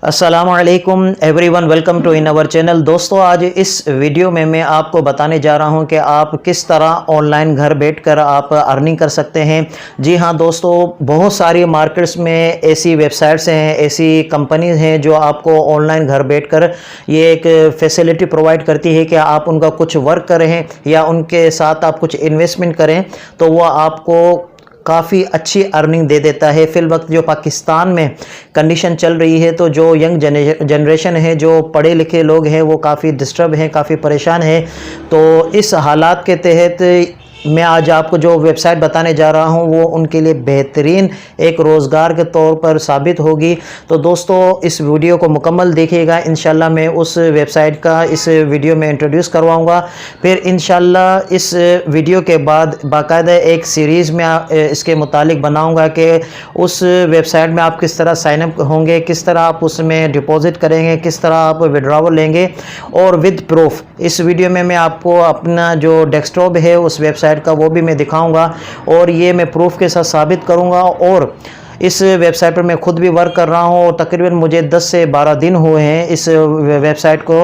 अस्सलामुअलैकुम everyone, welcome to in our channel. दोस्तों, आज इस वीडियो में मैं आपको बताने जा रहा हूं कि आप किस तरह ऑनलाइन घर बैठकर आप अर्निंग कर सकते हैं। जी हां दोस्तों, बहुत सारी मार्केट्स में ऐसी वेबसाइट्स हैं, ऐसी कंपनीज हैं जो आपको ऑनलाइन घर बैठकर ये एक फैसिलिटी प्रोवाइड करती है कि आप उनका कुछ वर्क करें या उनके साथ आप कुछ इन्वेस्टमेंट करें तो वो आपको काफ़ी अच्छी अर्निंग दे देता है। फिल वक्त जो पाकिस्तान में कंडीशन चल रही है तो जो यंग जनरेशन है, जो पढ़े लिखे लोग हैं, वो काफ़ी डिस्टर्ब हैं, काफ़ी परेशान हैं। तो इस हालात के तहत मैं आज आपको जो वेबसाइट बताने जा रहा हूं वो उनके लिए बेहतरीन एक रोज़गार के तौर पर साबित होगी। तो दोस्तों, इस वीडियो को मुकम्मल देखिएगा। इंशाल्लाह मैं उस वेबसाइट का इस वीडियो में इंट्रोड्यूस करवाऊंगा। फिर इंशाल्लाह इस वीडियो के बाद बाकायदा एक सीरीज़ में इसके मुतालिक बनाऊंगा कि उस वेबसाइट में आप किस तरह साइनअप होंगे, किस तरह आप उसमें डिपॉजिट करेंगे, किस तरह आप विड्रॉवल लेंगे और विद प्रूफ। इस वीडियो में मैं आपको अपना जो डेस्कटॉप है उस वेबसाइट का वो भी मैं दिखाऊंगा और ये मैं प्रूफ के साथ साबित करूंगा। और इस वेबसाइट पर मैं खुद भी वर्क कर रहा हूं और तकरीबन मुझे 10 से 12 दिन हुए हैं इस वेबसाइट को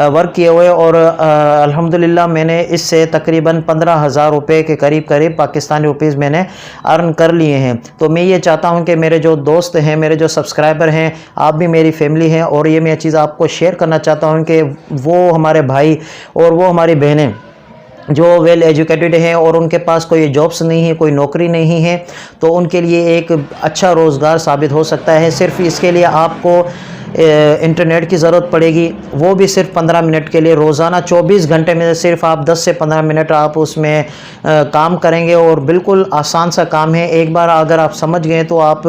वर्क किए हुए और अल्हम्दुलिल्लाह मैंने इससे तकरीबन 15,000 रुपये के करीब पाकिस्तानी रुपीज़ मैंने अर्न कर लिए हैं। तो मैं ये चाहता हूं कि मेरे जो दोस्त हैं, मेरे जो सब्सक्राइबर हैं, आप भी मेरी फैमिली हैं और ये मैं चीज़ आपको शेयर करना चाहता हूं कि वो हमारे भाई और वो हमारी बहनें जो वेल एजुकेटेड हैं और उनके पास कोई जॉब्स नहीं है, कोई नौकरी नहीं है, तो उनके लिए एक अच्छा रोज़गार साबित हो सकता है। सिर्फ इसके लिए आपको इंटरनेट की ज़रूरत पड़ेगी, वो भी सिर्फ 15 मिनट के लिए। रोज़ाना 24 घंटे में सिर्फ आप 10 से 15 मिनट आप उसमें काम करेंगे और बिल्कुल आसान सा काम है। एक बार अगर आप समझ गए तो आप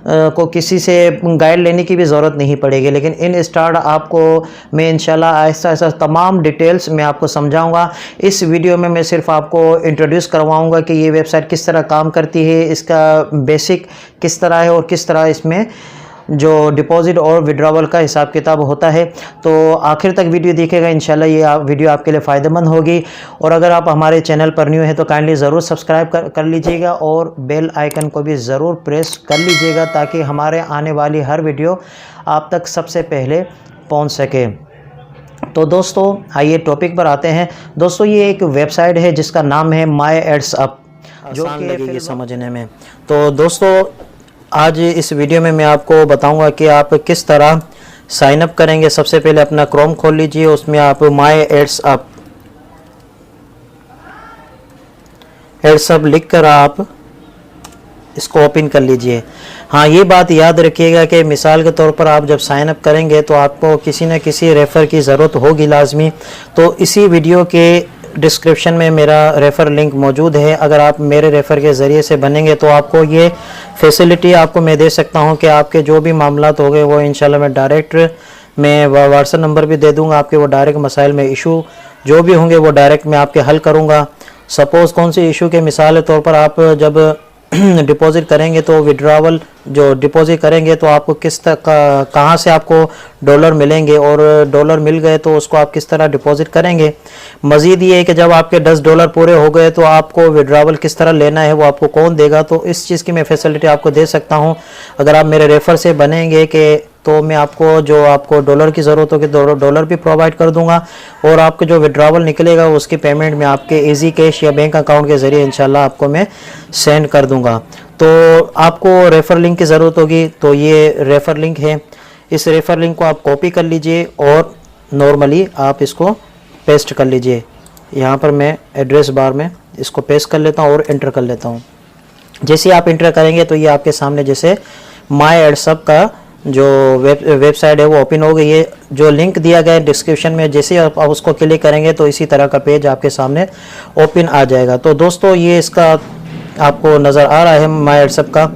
को किसी से गाइड लेने की भी ज़रूरत नहीं पड़ेगी। लेकिन इन स्टार्ट आपको मैं इंशाल्लाह आहिस्ता आहिस्ता तमाम डिटेल्स मैं आपको समझाऊंगा। इस वीडियो में मैं सिर्फ आपको इंट्रोड्यूस करवाऊंगा कि ये वेबसाइट किस तरह काम करती है, इसका बेसिक किस तरह है और किस तरह इसमें जो डिपॉजिट और विड्रॉवल का हिसाब किताब होता है। तो आखिर तक वीडियो देखिएगा, इंशाल्लाह ये वीडियो आपके लिए फ़ायदेमंद होगी। और अगर आप हमारे चैनल पर न्यू है तो काइंडली ज़रूर सब्सक्राइब कर लीजिएगा और बेल आइकन को भी ज़रूर प्रेस कर लीजिएगा ताकि हमारे आने वाली हर वीडियो आप तक सबसे पहले पहुंच सके। तो दोस्तों, आइए टॉपिक पर आते हैं। दोस्तों, ये एक वेबसाइट है जिसका नाम है माई एड्स अप, जो कि लगेगी समझने में। तो दोस्तों, आज इस वीडियो में मैं आपको बताऊंगा कि आप किस तरह साइन अप करेंगे। सबसे पहले अपना क्रोम खोल लीजिए, उसमें आप माई एड्स अप लिख कर आप इसको ओपन कर लीजिए। हाँ, ये बात याद रखिएगा कि मिसाल के तौर पर आप जब साइन अप करेंगे तो आपको किसी न किसी रेफ़र की ज़रूरत होगी लाजमी। तो इसी वीडियो के डिस्क्रिप्शन में मेरा रेफ़र लिंक मौजूद है। अगर आप मेरे रेफ़र के ज़रिए से बनेंगे तो आपको ये फैसिलिटी आपको मैं दे सकता हूं कि आपके जो भी मामलात हो गए वो इंशाल्लाह मैं डायरेक्ट मैं व्हाट्सएप नंबर भी दे दूंगा। आपके वो डायरेक्ट मसाइल में इशू जो भी होंगे वो डायरेक्ट मैं आपके हल करूंगा। सपोज़ कौन सी इशू के मिसाल के तौर पर आप जब डिपॉजिट करेंगे तो विड्रॉवल जो डिपॉजिट करेंगे तो आपको किस तरह कहाँ से आपको डॉलर मिलेंगे और डॉलर मिल गए तो उसको आप किस तरह डिपॉजिट करेंगे। मज़ीद ये है कि जब आपके 10 डॉलर पूरे हो गए तो आपको विड्रॉवल किस तरह लेना है, वो आपको कौन देगा। तो इस चीज़ की मैं फैसिलिटी आपको दे सकता हूँ। अगर आप मेरे रेफ़र से बनेंगे कि तो मैं आपको जो आपको डॉलर की ज़रूरत होगी डॉलर भी प्रोवाइड कर दूंगा और आपको जो विड्रॉवल निकलेगा उसकी पेमेंट मैं आपके इजी कैश या बैंक अकाउंट के ज़रिए इंशाल्लाह आपको मैं सेंड कर दूंगा। तो आपको रेफ़र लिंक की ज़रूरत होगी, तो ये रेफ़र लिंक है। इस रेफ़र लिंक को आप कॉपी कर लीजिए और नॉर्मली आप इसको पेस्ट कर लीजिए। यहाँ पर मैं एड्रेस बार में इसको पेस्ट कर लेता हूँ और एंटर कर लेता हूँ। जैसे आप एंटर करेंगे तो ये आपके सामने जैसे माई एड्स अप का जो वेबसाइट है वो ओपन हो गई है। जो लिंक दिया गया है डिस्क्रिप्शन में, जैसे आप उसको क्लिक करेंगे तो इसी तरह का पेज आपके सामने ओपन आ जाएगा। तो दोस्तों, ये इसका आपको नज़र आ रहा है माई एड्स अप का।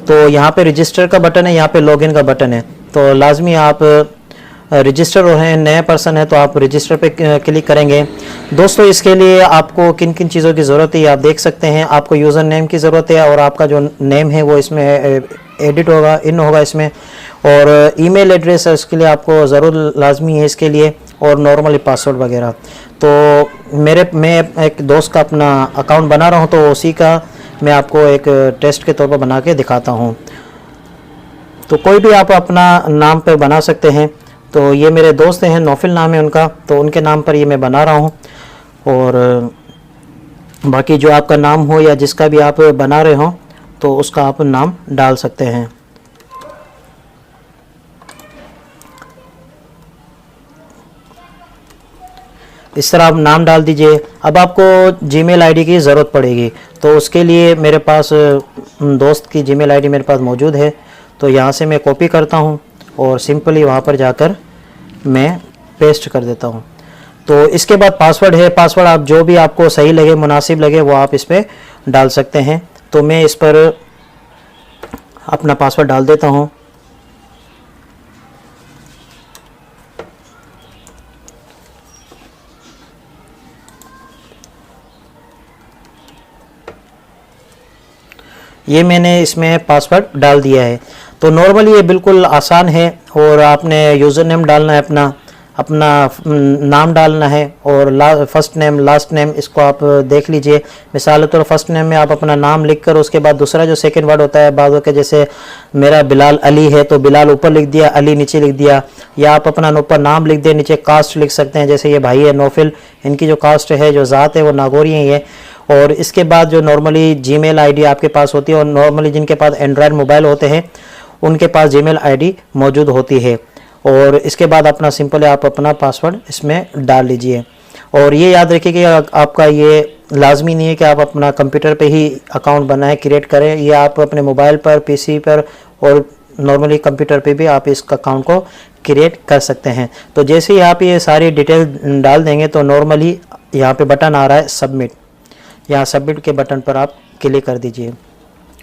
तो यहाँ पे रजिस्टर का बटन है, यहाँ पे लॉगिन का बटन है। तो लाजमी आप रजिस्टर हो हैं, नए पर्सन है तो आप रजिस्टर पे क्लिक करेंगे। दोस्तों, इसके लिए आपको किन किन चीज़ों की ज़रूरत है आप देख सकते हैं। आपको यूज़र नेम की ज़रूरत है और आपका जो नेम है वो इसमें एडिट होगा, इन होगा इसमें। और ईमेल एड्रेस है उसके लिए आपको ज़रूर लाजमी है इसके लिए। और नॉर्मली पासवर्ड वगैरह। तो मैं एक दोस्त का अपना अकाउंट बना रहा हूँ, तो उसी का मैं आपको एक टेस्ट के तौर पर बना के दिखाता हूँ। तो कोई भी आप अपना नाम पे बना सकते हैं। तो ये मेरे दोस्त हैं, नौफिल नाम है उनका, तो उनके नाम पर ये मैं बना रहा हूँ। और बाकी जो आपका नाम हो या जिसका भी आप बना रहे हो तो उसका आप नाम डाल सकते हैं। इस तरह आप नाम डाल दीजिए। अब आपको जीमेल आईडी की ज़रूरत पड़ेगी, तो उसके लिए मेरे पास दोस्त की जीमेल आईडी मेरे पास मौजूद है। तो यहाँ से मैं कॉपी करता हूँ और सिंपली वहाँ पर जाकर मैं पेस्ट कर देता हूँ। तो इसके बाद पासवर्ड है, पासवर्ड आप जो भी आपको सही लगे, मुनासिब लगे, वो आप इस पर डाल सकते हैं। तो मैं इस पर अपना पासवर्ड डाल देता हूँ। ये मैंने इसमें पासवर्ड डाल दिया है। तो नॉर्मली ये बिल्कुल आसान है। और आपने यूज़र नेम डालना है, अपना नाम डालना है, और फर्स्ट नेम लास्ट नेम इसको आप देख लीजिए। मिसाल के तौर फर्स्ट नेम में आप अपना नाम लिखकर उसके बाद दूसरा जो सेकंड वर्ड होता है, बाद के जैसे मेरा बिलाल अली है तो बिलाल ऊपर लिख दिया, अली नीचे लिख दिया। या आप अपना ऊपर नाम लिख दिया, नीचे कास्ट लिख सकते हैं। जैसे ये भाई है नौफिल, इनकी जो कास्ट है, जो ज़ात है, वो नागौरी ही है। और इसके बाद जो नॉर्मली जीमेल आईडी आपके पास होती है, और नॉर्मली जिनके पास एंड्रॉयड मोबाइल होते हैं उनके पास जीमेल आईडी मौजूद होती है। और इसके बाद अपना सिंपल आप अपना पासवर्ड इसमें डाल लीजिए। और ये याद रखिए कि आपका ये लाजमी नहीं है कि आप अपना कंप्यूटर पे ही अकाउंट बनाएं, क्रिएट करें। ये आप अपने मोबाइल पर, पीसी पर और नॉर्मली कंप्यूटर पे भी आप इस अकाउंट को क्रिएट कर सकते हैं। तो जैसे ही आप ये सारी डिटेल डाल देंगे तो नॉर्मली यहाँ पे बटन आ रहा है सबमिट, यहाँ सबमिट के बटन पर आप क्लिक कर दीजिए।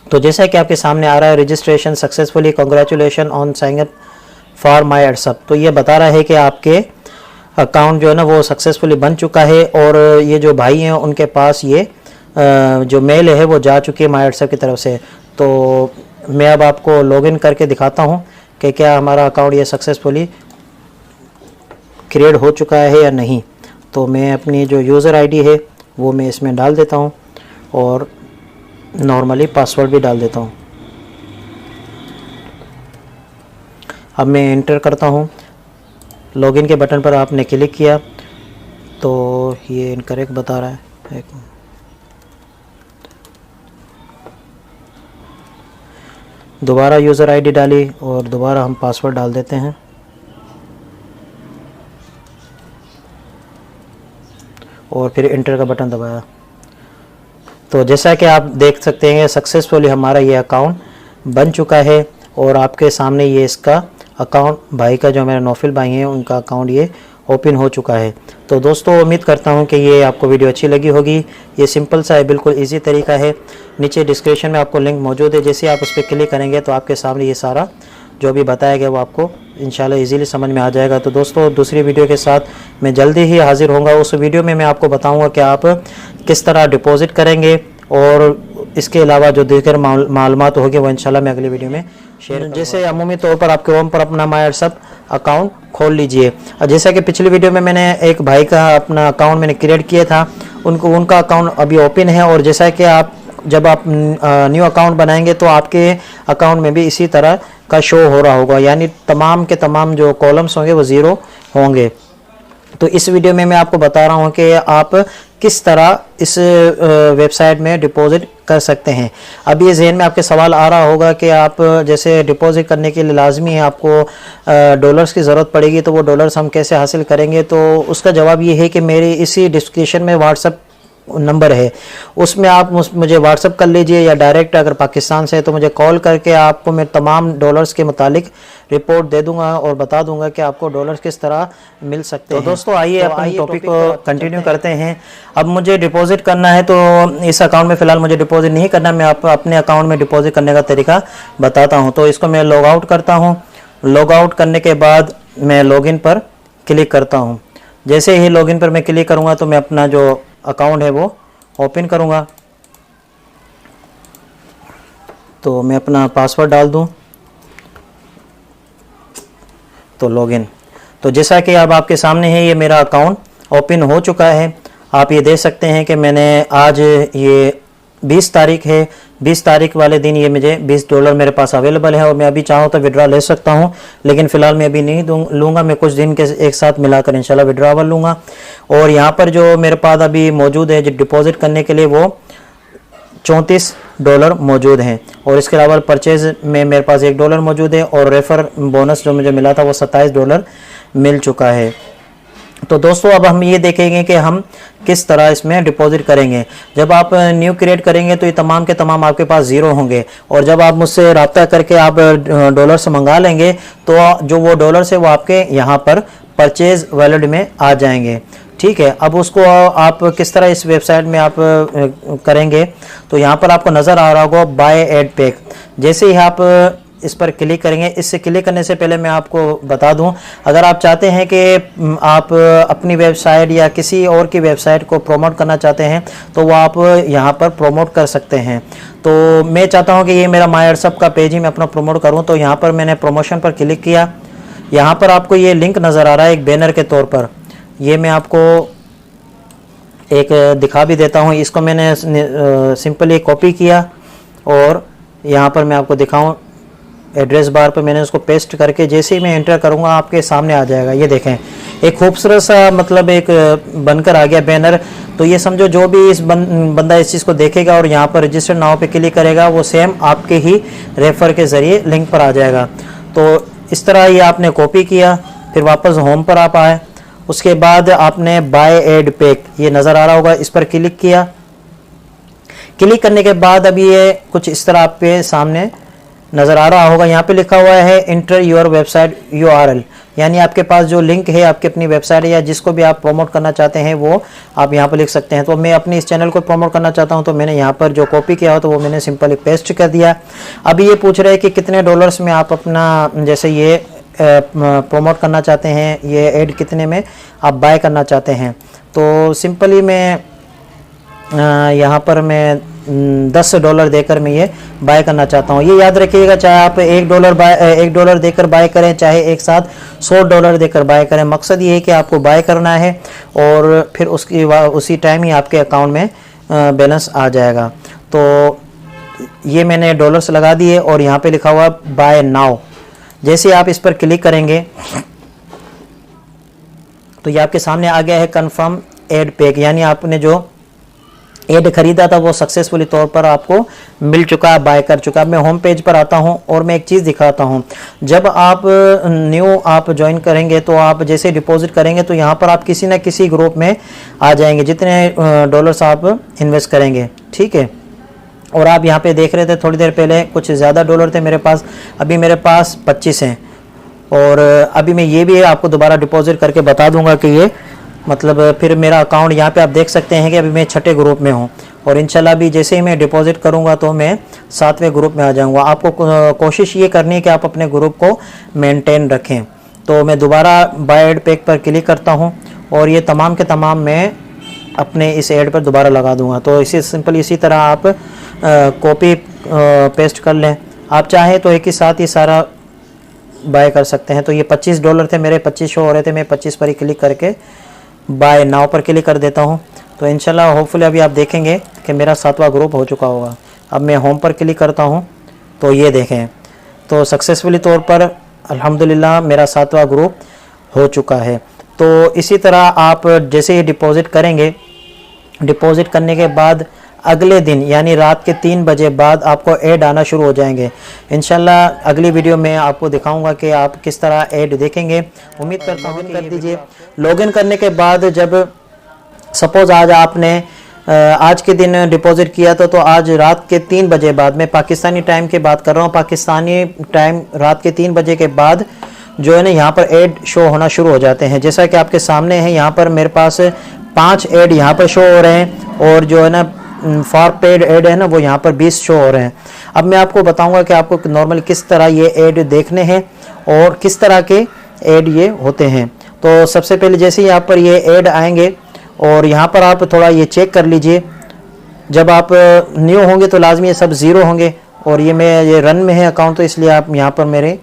तो जैसा कि आपके सामने आ रहा है registration successfully, congratulation on signing up for my WhatsApp. तो ये बता रहा है कि आपके अकाउंट जो है ना वो सक्सेसफुली बन चुका है। और ये जो भाई हैं उनके पास ये जो मेल है वो जा चुकी है माई व्हाट्सअप की तरफ से। तो मैं अब आपको लॉगिन करके दिखाता हूँ कि क्या हमारा अकाउंट ये सक्सेसफुली क्रिएट हो चुका है या नहीं। तो मैं अपनी जो यूज़र आईडी है वो मैं इसमें डाल देता हूँ और नॉर्मली पासवर्ड भी डाल देता हूँ। अब मैं एंटर करता हूँ। लॉगिन के बटन पर आपने क्लिक किया तो ये इनकरेक्ट बता रहा है। दोबारा यूज़र आईडी डाली और दोबारा हम पासवर्ड डाल देते हैं। और फिर एंटर का बटन दबाया। तो जैसा कि आप देख सकते हैं सक्सेसफुली हमारा ये अकाउंट बन चुका है। और आपके सामने ये इसका अकाउंट, भाई का जो मेरा नौफिल भाई हैं उनका अकाउंट ये ओपन हो चुका है। तो दोस्तों उम्मीद करता हूँ कि ये आपको वीडियो अच्छी लगी होगी। ये सिंपल सा है, बिल्कुल इजी तरीका है। नीचे डिस्क्रिप्शन में आपको लिंक मौजूद है, जैसे आप उस पर क्लिक करेंगे तो आपके सामने ये सारा जो भी बताया गया वो आपको इंशाल्लाह इजीली समझ में आ जाएगा। तो दोस्तों दूसरी वीडियो के साथ मैं जल्दी ही हाजिर होऊंगा। उस वीडियो में मैं आपको बताऊंगा कि आप किस तरह डिपॉजिट करेंगे, और इसके अलावा जो दीगर मालूमात होगी वो इंशाल्लाह मैं अगली वीडियो में शेयर। जैसे अमूमी तौर पर आपके होम पर अपना माई व्हाट्सअप अकाउंट खोल लीजिए। और जैसा कि पिछली वीडियो में मैंने एक भाई का अपना अकाउंट मैंने क्रिएट किया था, उनका अकाउंट अभी ओपन है। और जैसा कि आप जब आप न्यू अकाउंट बनाएंगे तो आपके अकाउंट में भी इसी तरह का शो हो रहा होगा, यानी तमाम के तमाम जो कॉलम्स होंगे वो ज़ीरो होंगे। तो इस वीडियो में मैं आपको बता रहा हूँ कि आप किस तरह इस वेबसाइट में डिपॉजिट कर सकते हैं। अब ये जहन में आपके सवाल आ रहा होगा कि आप जैसे डिपॉजिट करने के लिए लाजमी है आपको डॉलर्स की ज़रूरत पड़ेगी, तो वो डॉलर्स हम कैसे हासिल करेंगे। तो उसका जवाब ये है कि मेरी इसी डिस्क्रिप्शन में व्हाट्सअप नंबर है, उसमें आप मुझे व्हाट्सअप कर लीजिए, या डायरेक्ट अगर पाकिस्तान से है तो मुझे कॉल करके आपको मैं तमाम डॉलर्स के मुतालिक रिपोर्ट दे दूंगा और बता दूंगा कि आपको डॉलर्स किस तरह मिल सकते हैं। तो दोस्तों आइए अपने टॉपिक को कंटिन्यू करते हैं। अब मुझे डिपॉजिट करना है, तो इस अकाउंट में फ़िलहाल मुझे डिपॉजिट नहीं करना, मैं अपने अकाउंट में डिपॉजिट करने का तरीका बताता हूँ। तो इसको मैं लॉग आउट करता हूँ। लॉग आउट करने के बाद मैं लॉगिन पर क्लिक करता हूँ। जैसे ही लॉगिन पर मैं क्लिक करूँगा तो मैं अपना जो अकाउंट है वो ओपन करूँगा। तो मैं अपना पासवर्ड डाल दूँ तो लॉगिन। तो जैसा कि अब आपके सामने है, ये मेरा अकाउंट ओपन हो चुका है। आप ये देख सकते हैं कि मैंने आज ये 20 तारीख है, 20 तारीख वाले दिन ये मुझे $20 मेरे पास अवेलेबल है और मैं अभी चाहूँ तो विड्रॉ ले सकता हूँ, लेकिन फ़िलहाल मैं अभी नहीं लूँगा। मैं कुछ दिन के एक साथ मिलाकर इंशाल्लाह विड्रॉवल लूँगा। और यहाँ पर जो मेरे पास अभी मौजूद है जो डिपॉजिट करने के लिए वो $34 मौजूद हैं। और इसके अलावा परचेज़ में मेरे पास $1 मौजूद है और रेफ़र बोनस जो मुझे मिला था वो $27 मिल चुका है। तो दोस्तों अब हम ये देखेंगे कि हम किस तरह इसमें डिपॉजिट करेंगे। जब आप न्यू क्रिएट करेंगे तो ये तमाम के तमाम आपके पास ज़ीरो होंगे, और जब आप मुझसे रब्ता करके आप डॉलर से मंगा लेंगे तो जो वो डॉलर से वो आपके यहाँ पर परचेज वैलेट में आ जाएंगे। ठीक है, अब उसको आप किस तरह इस वेबसाइट में आप करेंगे, तो यहाँ पर आपको नज़र आ रहा होगा बाय एड पैक। जैसे ही आप इस पर क्लिक करेंगे, इससे क्लिक करने से पहले मैं आपको बता दूं, अगर आप चाहते हैं कि आप अपनी वेबसाइट या किसी और की वेबसाइट को प्रमोट करना चाहते हैं तो वो आप यहां पर प्रमोट कर सकते हैं। तो मैं चाहता हूं कि ये मेरा माय व्हाट्सएप का पेज ही मैं अपना प्रमोट करूं, तो यहां पर मैंने प्रमोशन पर क्लिक किया। यहां पर आपको ये लिंक नज़र आ रहा है एक बैनर के तौर पर, ये मैं आपको एक दिखा भी देता हूँ। इसको मैंने सिंपली कॉपी किया और यहाँ पर मैं आपको दिखाऊँ, एड्रेस बार पर मैंने उसको पेस्ट करके जैसे ही मैं एंटर करूंगा आपके सामने आ जाएगा। ये देखें, एक खूबसूरत सा मतलब एक बनकर आ गया बैनर। तो ये समझो जो भी इस बंदा इस चीज़ को देखेगा और यहाँ पर रजिस्टर नाउ पे क्लिक करेगा वो सेम आपके ही रेफर के ज़रिए लिंक पर आ जाएगा। तो इस तरह ये आपने कॉपी किया, फिर वापस होम पर आप आए, उसके बाद आपने बाय एड पैक ये नज़र आ रहा होगा, इस पर क्लिक किया। क्लिक करने के बाद अभी ये कुछ इस तरह आपके सामने नज़र आ रहा होगा। यहाँ पे लिखा हुआ है इंटर योर वेबसाइट URL, यानी आपके पास जो लिंक है आपकी अपनी वेबसाइट या जिसको भी आप प्रमोट करना चाहते हैं वो आप यहाँ पर लिख सकते हैं। तो मैं अपने इस चैनल को प्रमोट करना चाहता हूँ, तो मैंने यहाँ पर जो कॉपी किया हो तो वो मैंने सिंपली पेस्ट कर दिया। अभी ये पूछ रहे हैं कि कितने डॉलर्स में आप अपना जैसे ये प्रमोट करना चाहते हैं, ये ऐड कितने में आप बाय करना चाहते हैं। तो सिंपली मैं यहाँ पर मैं $10 देकर मैं ये बाय करना चाहता हूँ। ये याद रखिएगा, चाहे आप $1 देकर बाय करें, चाहे एक साथ $100 देकर बाय करें, मकसद ये है कि आपको बाय करना है और फिर उसी टाइम ही आपके अकाउंट में बैलेंस आ जाएगा। तो ये मैंने डॉलर्स लगा दिए और यहाँ पे लिखा हुआ बाय नाउ। जैसे आप इस पर क्लिक करेंगे तो ये आपके सामने आ गया है कन्फर्म एड पैक, यानी आपने जो एड खरीदा था वो सक्सेसफुली तौर पर आपको मिल चुका है, बाय कर चुका है। मैं होम पेज पर आता हूं और मैं एक चीज़ दिखाता हूं। जब आप न्यू आप ज्वाइन करेंगे तो आप जैसे डिपॉजिट करेंगे तो यहां पर आप किसी ना किसी ग्रुप में आ जाएंगे जितने डॉलर्स आप इन्वेस्ट करेंगे। ठीक है, और आप यहाँ पे देख रहे थे थोड़ी देर पहले कुछ ज़्यादा डॉलर थे मेरे पास, अभी मेरे पास 25 हैं। और अभी मैं ये भी आपको दोबारा डिपॉजिट करके बता दूंगा कि ये मतलब फिर मेरा अकाउंट यहाँ पे आप देख सकते हैं कि अभी मैं छठे ग्रुप में हूँ और इंशाल्लाह भी जैसे ही मैं डिपॉजिट करूँगा तो मैं 7वें ग्रुप में आ जाऊँगा। आपको कोशिश ये करनी है कि आप अपने ग्रुप को मेंटेन रखें। तो मैं दोबारा बाय एड पैक पर क्लिक करता हूँ और ये तमाम के तमाम मैं अपने इस एड पर दोबारा लगा दूँगा। तो इसी तरह आप कॉपी पेस्ट कर लें। आप चाहें तो एक ही साथ ही सारा बाय कर सकते हैं। तो ये $25 थे मेरे, 25 शो हो रहे थे, मैं 25 पर ही क्लिक करके बाय नाउ पर क्लिक कर देता हूं। तो इंशाल्लाह होपफुली अभी आप देखेंगे कि मेरा 7वां ग्रुप हो चुका होगा। अब मैं होम पर क्लिक करता हूं तो ये देखें, तो सक्सेसफुली तौर पर अल्हम्दुलिल्लाह मेरा 7वां ग्रुप हो चुका है। तो इसी तरह आप जैसे ही डिपॉजिट करेंगे, डिपॉजिट करने के बाद अगले दिन यानी रात के 3 बजे बाद आपको ऐड आना शुरू हो जाएंगे। इंशाल्लाह अगली वीडियो में आपको दिखाऊंगा कि आप किस तरह ऐड देखेंगे। उम्मीद करता हूँ कर दीजिए। लॉगिन करने के बाद जब सपोज़ आज आपने आज के दिन डिपॉजिट किया था, तो आज रात के 3 बजे बाद, मैं पाकिस्तानी टाइम की बात कर रहा हूँ, पाकिस्तानी टाइम रात के 3 बजे के बाद जो है ना यहाँ पर ऐड शो होना शुरू हो जाते हैं। जैसा कि आपके सामने है, यहाँ पर मेरे पास 5 ऐड यहाँ पर शो हो रहे हैं और जो है ना फॉर पेड ऐड है ना वो यहाँ पर 20 शो हो रहे हैं। अब मैं आपको बताऊंगा कि आपको नॉर्मली किस तरह ये ऐड देखने हैं और किस तरह के ऐड ये होते हैं। तो सबसे पहले जैसे यहाँ पर ये ऐड आएंगे और यहाँ पर आप थोड़ा ये चेक कर लीजिए। जब आप न्यू होंगे तो लाजमी ये सब ज़ीरो होंगे और ये रन में है अकाउंट, तो इसलिए आप यहाँ पर मेरे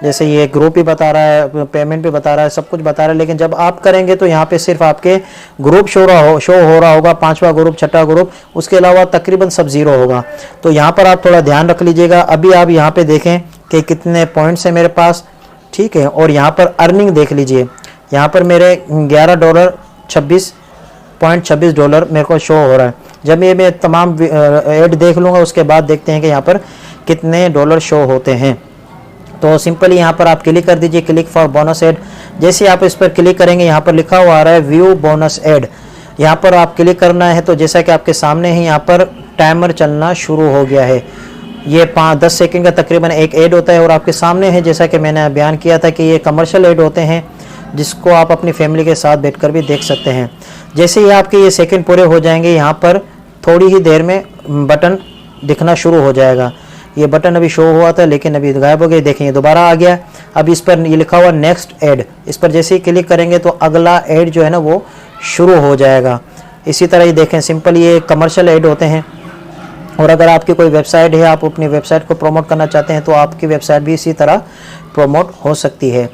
जैसे ये ग्रुप भी बता रहा है, पेमेंट भी बता रहा है, सब कुछ बता रहा है। लेकिन जब आप करेंगे तो यहाँ पे सिर्फ आपके ग्रुप शो हो रहा होगा, 5वां ग्रुप, 6ठा ग्रुप, उसके अलावा तकरीबन सब जीरो होगा। तो यहाँ पर आप थोड़ा ध्यान रख लीजिएगा। अभी आप यहाँ पे देखें कि कितने पॉइंट्स हैं मेरे पास, ठीक है। और यहाँ पर अर्निंग देख लीजिए, यहाँ पर मेरे $11.26 मेरे को शो हो रहा है। जब ये मैं तमाम ऐड देख लूँगा उसके बाद देखते हैं कि यहाँ पर कितने डॉलर शो होते हैं। तो सिंपली यहाँ पर आप क्लिक कर दीजिए, क्लिक फॉर बोनस ऐड। जैसे आप इस पर क्लिक करेंगे, यहाँ पर लिखा हुआ आ रहा है व्यू बोनस ऐड, यहाँ पर आप क्लिक करना है। तो जैसा कि आपके सामने ही यहाँ पर टाइमर चलना शुरू हो गया है। ये 5-10 सेकंड का तकरीबन एक ऐड होता है और आपके सामने है, जैसा कि मैंने बयान किया था कि ये कमर्शियल ऐड होते हैं जिसको आप अपनी फैमिली के साथ बैठकर भी देख सकते हैं। जैसे ही आपके ये सेकंड पूरे हो जाएंगे, यहाँ पर थोड़ी ही देर में बटन दिखना शुरू हो जाएगा। ये बटन अभी शो हुआ था लेकिन अभी गायब हो गया, देखें ये दोबारा आ गया। अब इस पर ये लिखा हुआ नेक्स्ट ऐड, इस पर जैसे ही क्लिक करेंगे तो अगला ऐड जो है ना वो शुरू हो जाएगा। इसी तरह ये देखें, सिंपल ये कमर्शियल ऐड होते हैं। और अगर आपकी कोई वेबसाइट है, आप अपनी वेबसाइट को प्रमोट करना चाहते हैं तो आपकी वेबसाइट भी इसी तरह प्रमोट हो सकती है।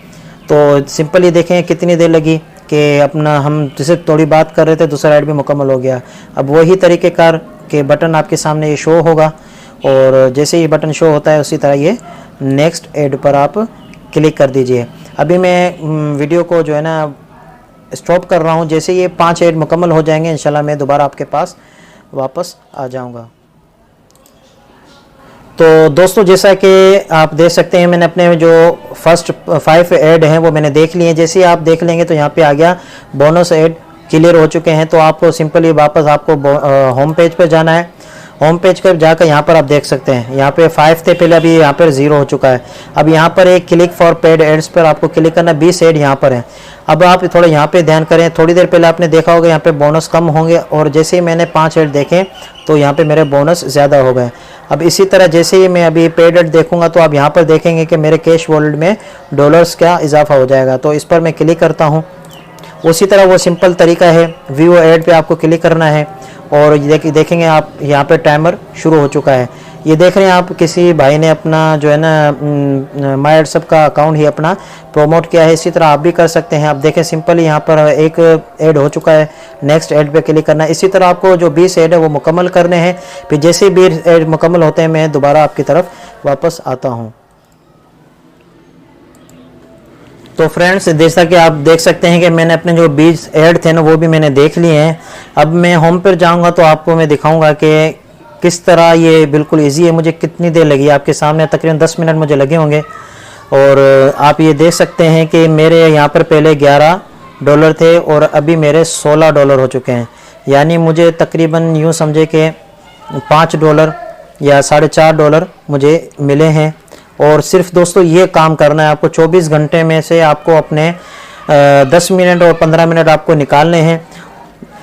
तो सिंपल ये देखें कितनी देर लगी कि अपना हम जैसे थोड़ी बात कर रहे थे, दूसरा ऐड भी मुकम्मल हो गया। अब वही तरीक़ेकार के बटन आपके सामने ये शो होगा और जैसे ही बटन शो होता है उसी तरह ये नेक्स्ट ऐड पर आप क्लिक कर दीजिए। अभी मैं वीडियो को जो है ना स्टॉप कर रहा हूँ। जैसे ये 5 ऐड मुकम्मल हो जाएंगे इंशाल्लाह मैं दोबारा आपके पास वापस आ जाऊँगा। तो दोस्तों जैसा कि आप देख सकते हैं, मैंने अपने जो फर्स्ट 5 ऐड हैं वो मैंने देख लिए हैं। जैसे ही आप देख लेंगे तो यहाँ पे आ गया बोनस ऐड क्लियर हो चुके हैं। तो आपको सिंपली वापस आपको होम पेज पर जाना है। होम पेज पर जाकर यहाँ पर आप देख सकते हैं, यहाँ पे 5 थे पहले, अभी यहाँ पर 0 हो चुका है। अब यहाँ पर एक क्लिक फॉर पेड एड्स पर आपको क्लिक करना, 20 ऐड यहाँ पर है। अब आप थोड़ा यहाँ पे ध्यान करें, थोड़ी देर पहले आपने देखा होगा यहाँ पे बोनस कम होंगे और जैसे ही मैंने 5 ऐड देखे तो यहाँ पे मेरे बोनस ज़्यादा हो गए। अब इसी तरह जैसे ही मैं अभी पेड ऐड देखूंगा तो आप यहाँ पर देखेंगे कि मेरे कैश वॉलेट में डॉलर्स का इजाफा हो जाएगा। तो इस पर मैं क्लिक करता हूँ। उसी तरह वो सिंपल तरीका है, व्यू ऐड पे आपको क्लिक करना है और देखेंगे आप यहाँ पे टाइमर शुरू हो चुका है। ये देख रहे हैं आप, किसी भाई ने अपना जो है ना माय व्हाट्सएप का अकाउंट ही अपना प्रमोट किया है। इसी तरह आप भी कर सकते हैं। आप देखें सिंपली यहाँ पर एक ऐड हो चुका है, नेक्स्ट ऐड पे क्लिक करना है। इसी तरह आपको जो 20 ऐड है वो मुकम्मल करने हैं। फिर जैसे ही 20 ऐड मुकम्मल होते हैं मैं दोबारा आपकी तरफ वापस आता हूँ। तो फ्रेंड्स जैसा कि आप देख सकते हैं कि मैंने अपने जो 20 ऐड थे ना वो भी मैंने देख लिए हैं। अब मैं होम पर जाऊंगा तो आपको मैं दिखाऊंगा कि किस तरह ये बिल्कुल इजी है। मुझे कितनी देर लगी, आपके सामने तकरीबन 10 मिनट मुझे लगे होंगे। और आप ये देख सकते हैं कि मेरे यहाँ पर पहले $11 थे और अभी मेरे $16 हो चुके हैं। यानी मुझे तकरीबन यूँ समझे कि $5 या $4.5 मुझे मिले हैं। और सिर्फ दोस्तों ये काम करना है आपको, 24 घंटे में से आपको अपने 10 मिनट और 15 मिनट आपको निकालने हैं।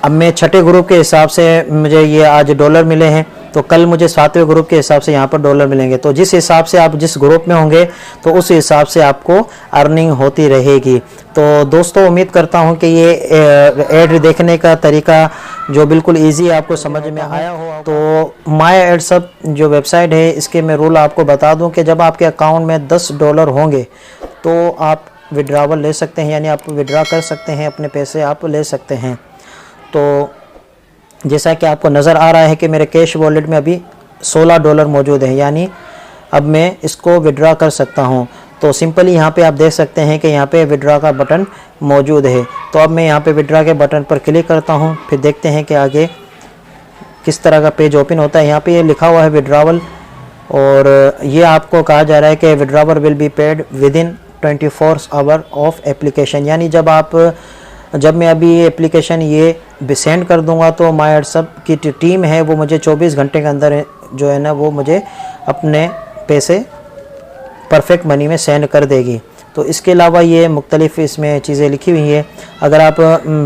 अब मैं 6ठे ग्रुप के हिसाब से मुझे ये आज डॉलर मिले हैं, तो कल मुझे 7वें ग्रुप के हिसाब से यहाँ पर डॉलर मिलेंगे। तो जिस हिसाब से आप जिस ग्रुप में होंगे तो उस हिसाब से आपको अर्निंग होती रहेगी। तो दोस्तों उम्मीद करता हूँ कि ये ऐड देखने का तरीका जो बिल्कुल इजी आपको समझ में आया हो। तो माय व्हाट्सएप जो वेबसाइट है इसके मैं रूल आपको बता दूं कि जब आपके अकाउंट में $10 होंगे तो आप विड्रावल ले सकते हैं, यानी आप विड्रा कर सकते हैं, अपने पैसे आप ले सकते हैं। तो जैसा कि आपको नज़र आ रहा है कि मेरे कैश वॉलेट में अभी $16 मौजूद है, यानी अब मैं इसको विड्रा कर सकता हूँ। तो सिंपली यहाँ पे आप देख सकते हैं कि यहाँ पे विड्रा का बटन मौजूद है। तो अब मैं यहाँ पे विड्रा के बटन पर क्लिक करता हूँ, फिर देखते हैं कि आगे किस तरह का पेज ओपन होता है। यहाँ पे ये लिखा हुआ है विड्रावल और ये आपको कहा जा रहा है कि withdrawal will be paid with in 24 hour of application. यानी जब मैं अभी ये एप्लीकेशन ये सेंड कर दूंगा तो माय व्हाट्सएप की टीम है वो मुझे 24 घंटे के अंदर जो है ना वो मुझे अपने पैसे परफेक्ट मनी में सेंड कर देगी। तो इसके अलावा ये मुख्तलिफ इसमें चीज़ें लिखी हुई हैं। अगर आप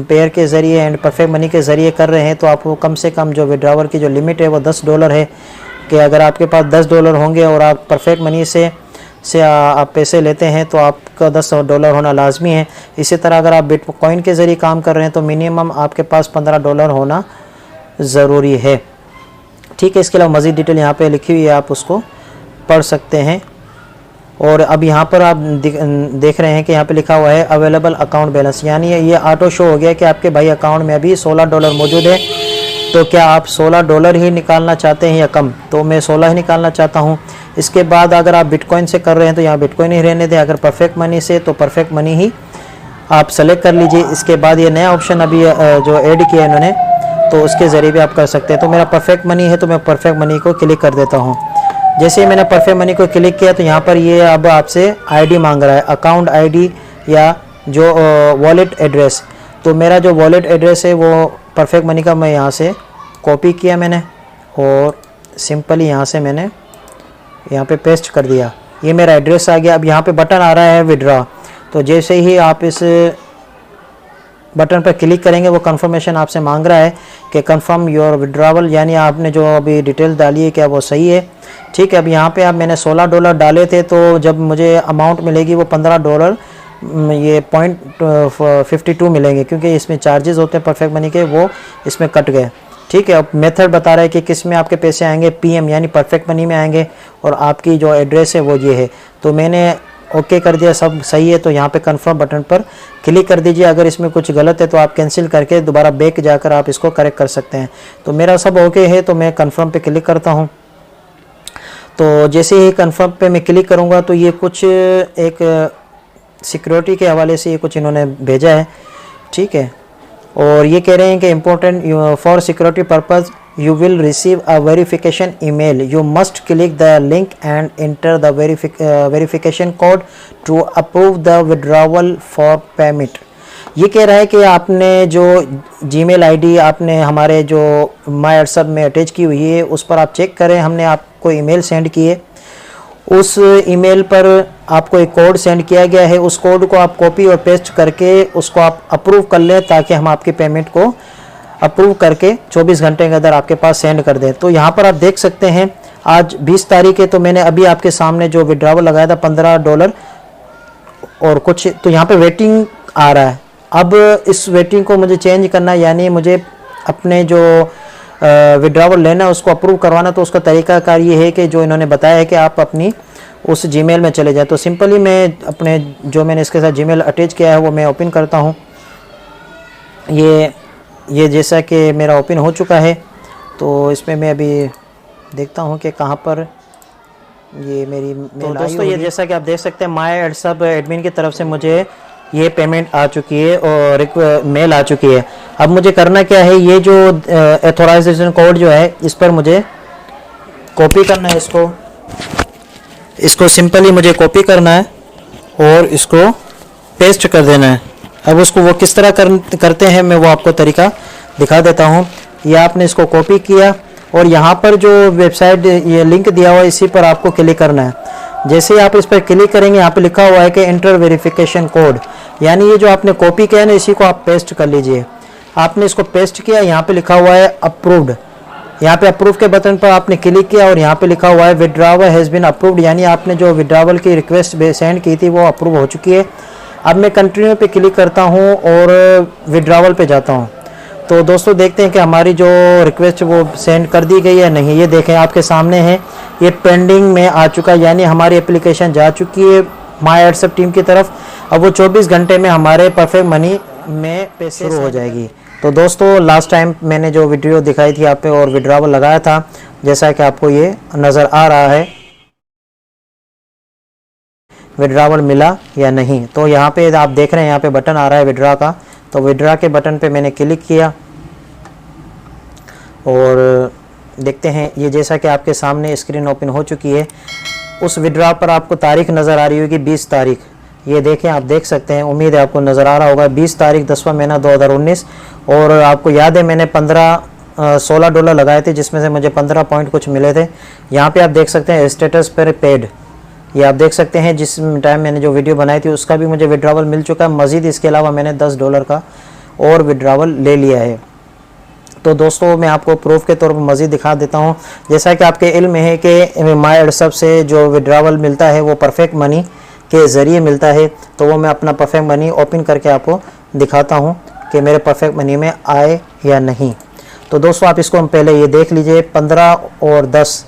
पेयर के ज़रिए एंड परफेक्ट मनी के ज़रिए कर रहे हैं तो आपको कम से कम जो विड्रावर की जो लिमिट है वो $10 है, कि अगर आपके पास $10 होंगे और आप परफेक्ट मनी से आप पैसे लेते हैं तो आपका $10 होना लाजमी है। इसी तरह अगर आप बिटकॉइन के ज़रिए काम कर रहे हैं तो मिनिमम आपके पास $15 होना ज़रूरी है। ठीक है, इसके अलावा मज़ीद डिटेल यहाँ पे लिखी हुई है, आप उसको पढ़ सकते हैं। और अब यहाँ पर आप देख रहे हैं कि यहाँ पे लिखा हुआ है अवेलेबल अकाउंट बैलेंस, यानी ये ऑटो शो हो गया कि आपके भाई अकाउंट में अभी $16 मौजूद है। तो क्या आप $16 ही निकालना चाहते हैं या कम? तो मैं 16 ही निकालना चाहता हूँ। इसके बाद अगर आप बिटकॉइन से कर रहे हैं तो यहाँ बिटकॉइन ही रहने दें, अगर परफेक्ट मनी से तो परफेक्ट मनी ही आप सेलेक्ट कर लीजिए। इसके बाद ये नया ऑप्शन अभी जो ऐड किया इन्होंने, तो उसके ज़रिए भी आप कर सकते हैं। तो मेरा परफेक्ट मनी है तो मैं परफेक्ट मनी को क्लिक कर देता हूँ। जैसे ही मैंने परफेक्ट मनी को क्लिक किया तो यहाँ पर ये अब आपसे आईडी मांग रहा है, अकाउंट आईडी या जो वॉलेट एड्रेस। तो मेरा जो वॉलेट एड्रेस है वो परफेक्ट मनी का मैं यहाँ से कॉपी किया मैंने और सिंपली यहाँ से मैंने यहाँ पे पेस्ट कर दिया। ये मेरा एड्रेस आ गया। अब यहाँ पे बटन आ रहा है विड्रॉ, तो जैसे ही आप इस बटन पर क्लिक करेंगे वो कंफर्मेशन आपसे मांग रहा है कि कंफर्म योर विड्रॉवल, यानी आपने जो अभी डिटेल डाली है क्या वो सही है। ठीक है, अब यहाँ पे आप मैंने $16 डाले थे, तो जब मुझे अमाउंट मिलेगी वो $15 ये .52 मिलेंगे, क्योंकि इसमें चार्जेस होते हैं परफेक्ट मनी के, वो इसमें कट गए। ठीक है, अब मेथड बता रहा है कि किस में आपके पैसे आएंगे, PM यानी परफेक्ट मनी में आएंगे, और आपकी जो एड्रेस है वो ये है। तो मैंने ओके कर दिया, सब सही है। तो यहाँ पे कंफर्म बटन पर क्लिक कर दीजिए। अगर इसमें कुछ गलत है तो आप कैंसिल करके दोबारा बैक जाकर आप इसको करेक्ट कर सकते हैं। तो मेरा सब ओके है, तो मैं कंफर्म पे क्लिक करता हूँ। तो जैसे ही कंफर्म पे मैं क्लिक करूँगा तो ये कुछ एक सिक्योरिटी के हवाले से ये कुछ इन्होंने भेजा है। ठीक है, और ये कह रहे हैं कि important for security purpose you will receive a verification email, you must click the link and enter the verification code to approve the withdrawal for payment। ये कह रहा है कि आपने जो जीमेल आईडी आपने हमारे जो माय व्हाट्सएप में अटैच की हुई है उस पर आप चेक करें। हमने आपको ईमेल सेंड किए, उस ईमेल पर आपको एक कोड सेंड किया गया है, उस कोड को आप कॉपी और पेस्ट करके उसको आप अप्रूव कर लें, ताकि हम आपकी पेमेंट को अप्रूव करके 24 घंटे के अंदर आपके पास सेंड कर दें। तो यहाँ पर आप देख सकते हैं आज 20 तारीख है, तो मैंने अभी आपके सामने जो विड्रॉवल लगाया था $15 और कुछ, तो यहाँ पे वेटिंग आ रहा है। अब इस वेटिंग को मुझे चेंज करना, यानी मुझे अपने जो विड्रॉवल लेना है उसको अप्रूव करवाना, तो उसका तरीकाकार ये है कि जो इन्होंने बताया है कि आप अपनी उस जीमेल में चले जाएँ। तो सिंपली मैं अपने जो मैंने इसके साथ जीमेल अटैच किया है वो मैं ओपन करता हूँ। ये जैसा कि मेरा ओपन हो चुका है, तो इसमें मैं अभी देखता हूँ कि कहाँ पर ये मेरी मेल आई। दोस्तों ये जैसा कि आप देख सकते हैं माय व्हाट्सएप एडमिन की तरफ से मुझे ये पेमेंट आ चुकी है और मेल आ चुकी है। अब मुझे करना क्या है, ये जो ऑथराइजेशन कोड जो है इस पर मुझे कॉपी करना है, इसको सिंपली मुझे कॉपी करना है और इसको पेस्ट कर देना है। अब उसको वो किस तरह करते हैं मैं वो आपको तरीका दिखा देता हूँ। ये आपने इसको कॉपी किया और यहाँ पर जो वेबसाइट ये लिंक दिया हुआ है इसी पर आपको क्लिक करना है। जैसे ही आप इस पर क्लिक करेंगे यहाँ पे लिखा हुआ है कि एंटर वेरिफिकेशन कोड, यानी ये जो आपने कॉपी किया है ना इसी को आप पेस्ट कर लीजिए। आपने इसको पेस्ट किया, यहाँ पे लिखा हुआ है अप्रूव्ड, यहाँ पे अप्रूव के बटन पर आपने क्लिक किया और यहाँ पे लिखा हुआ है विड्रॉवल हैज़ बीन अप्रूव्ड, यानी आपने जो विड्रॉवल की रिक्वेस्ट सेंड की थी वो अप्रूव हो चुकी है। अब मैं कंटिन्यू पे क्लिक करता हूँ और विड्रॉवल पे जाता हूँ। तो दोस्तों देखते हैं कि हमारी जो रिक्वेस्ट वो सेंड कर दी गई है नहीं। ये देखें आपके सामने है, ये पेंडिंग में आ चुका है, यानी हमारी एप्लीकेशन जा चुकी है माय व्हाट्सएप टीम की तरफ। अब वो 24 घंटे में हमारे परफेक्ट मनी में पैसे शुरू हो जाएगी। तो दोस्तों लास्ट टाइम मैंने जो वीडियो दिखाई थी आप पे और विड्रॉवल लगाया था, जैसा कि आपको ये नज़र आ रहा है विड्रॉवल मिला या नहीं। तो यहाँ पे आप देख रहे हैं यहाँ पे बटन आ रहा है विड्रॉ का, तो विड्रॉ के बटन पे मैंने क्लिक किया और देखते हैं ये जैसा कि आपके सामने स्क्रीन ओपन हो चुकी है। उस विड्रॉ पर आपको तारीख नज़र आ रही होगी 20 तारीख, ये देखें आप देख सकते हैं, उम्मीद है आपको नज़र आ रहा होगा 20 तारीख 10वां महीना 2019। और आपको याद है मैंने $16 लगाए थे जिसमें से मुझे 15 पॉइंट कुछ मिले थे। यहाँ पे आप देख सकते हैं स्टेटस पर पेड, ये आप देख सकते हैं जिस टाइम मैंने जो वीडियो बनाई थी उसका भी मुझे विड्रॉवल मिल चुका है। मज़ीद इसके अलावा मैंने $10 का और विड्रॉवल ले लिया है। तो दोस्तों मैं आपको प्रूफ के तौर पर मज़ीद दिखा देता हूं। जैसा कि आपके इल्म में है कि माय व्हाट्सएप से जो विड्रॉवल मिलता है वो परफेक्ट मनी के ज़रिए मिलता है, तो वो मैं अपना परफेक्ट मनी ओपन करके आपको दिखाता हूँ कि मेरे परफेक्ट मनी में आए या नहीं। तो दोस्तों आप इसको हम पहले ये देख लीजिए, 15 और 10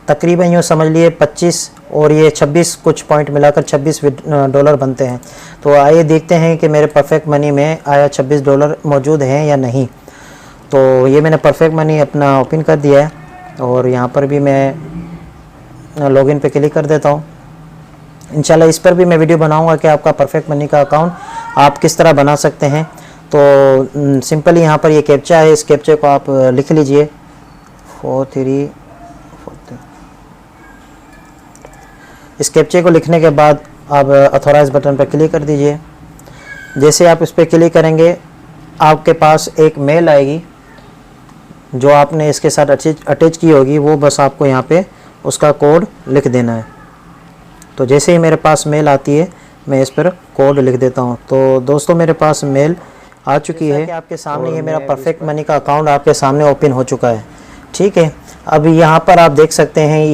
तकरीबन यूँ समझ लिए 25 और ये 26 कुछ पॉइंट मिलाकर $26 बनते हैं। तो आइए देखते हैं कि मेरे परफेक्ट मनी में आया $26 मौजूद हैं या नहीं। तो ये मैंने परफेक्ट मनी अपना ओपन कर दिया है और यहाँ पर भी मैं लॉगिन पे क्लिक कर देता हूँ। इंशाल्लाह इस पर भी मैं वीडियो बनाऊंगा कि आपका परफेक्ट मनी का अकाउंट आप किस तरह बना सकते हैं। तो सिंपली यहाँ पर ये कैप्चा है, इस कैप्चे को आप लिख लीजिए 4343। इस कैप्चे को लिखने के बाद आप ऑथोराइज बटन पर क्लिक कर दीजिए। जैसे आप इस पर क्लिक करेंगे आपके पास एक मेल आएगी जो आपने इसके साथ अटैच की होगी, वो बस आपको यहाँ पे उसका कोड लिख देना है। तो जैसे ही मेरे पास मेल आती है मैं इस पर कोड लिख देता हूँ। तो दोस्तों मेरे पास मेल आ चुकी है कि आपके सामने ये मेरा परफेक्ट मनी का अकाउंट आपके सामने ओपन हो चुका है। ठीक है, अब यहाँ पर आप देख सकते हैं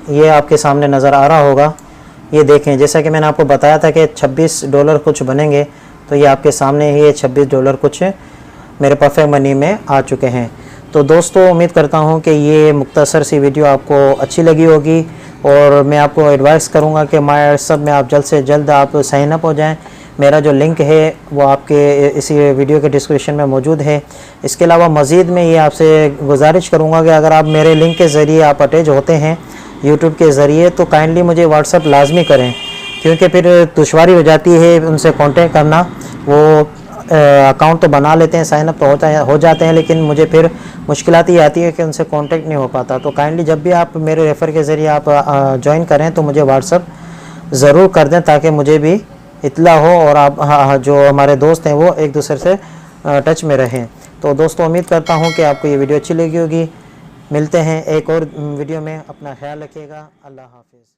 ये आपके सामने नज़र आ रहा होगा। ये देखें, जैसा कि मैंने आपको बताया था कि $26 कुछ बनेंगे, तो ये आपके सामने ही ये $26 कुछ मेरे परफेक्ट मनी में आ चुके हैं। तो दोस्तों उम्मीद करता हूँ कि ये मुख्तसर सी वीडियो आपको अच्छी लगी होगी और मैं आपको एडवाइस करूँगा कि माय व्हाट्सएप में आप जल्द से जल्द आप साइन अप हो जाएं। मेरा जो लिंक है वो आपके इसी वीडियो के डिस्क्रिप्शन में मौजूद है। इसके अलावा मज़ीद मैं ये आपसे गुजारिश करूँगा कि अगर आप मेरे लिंक के ज़रिए आप अटैच होते हैं यूट्यूब के ज़रिए तो काइंडली मुझे व्हाट्सएप लाजमी करें, क्योंकि फिर दुश्वारी हो जाती है उनसे कांटेक्ट करना। वो अकाउंट तो बना लेते हैं, साइन अप तो हो जाते हैं, लेकिन मुझे फिर मुश्किलात ये आती है कि उनसे कांटेक्ट नहीं हो पाता। तो काइंडली जब भी आप मेरे रेफ़र के ज़रिए आप ज्वाइन करें तो मुझे व्हाट्सएप ज़रूर कर दें ताकि मुझे भी इत्ला हो और आप जो हमारे दोस्त हैं वो एक दूसरे से टच में रहें। तो दोस्तों उम्मीद करता हूँ कि आपको ये वीडियो अच्छी लगी होगी। मिलते हैं एक और वीडियो में, अपना ख्याल रखिएगा। अल्लाह हाफिज़।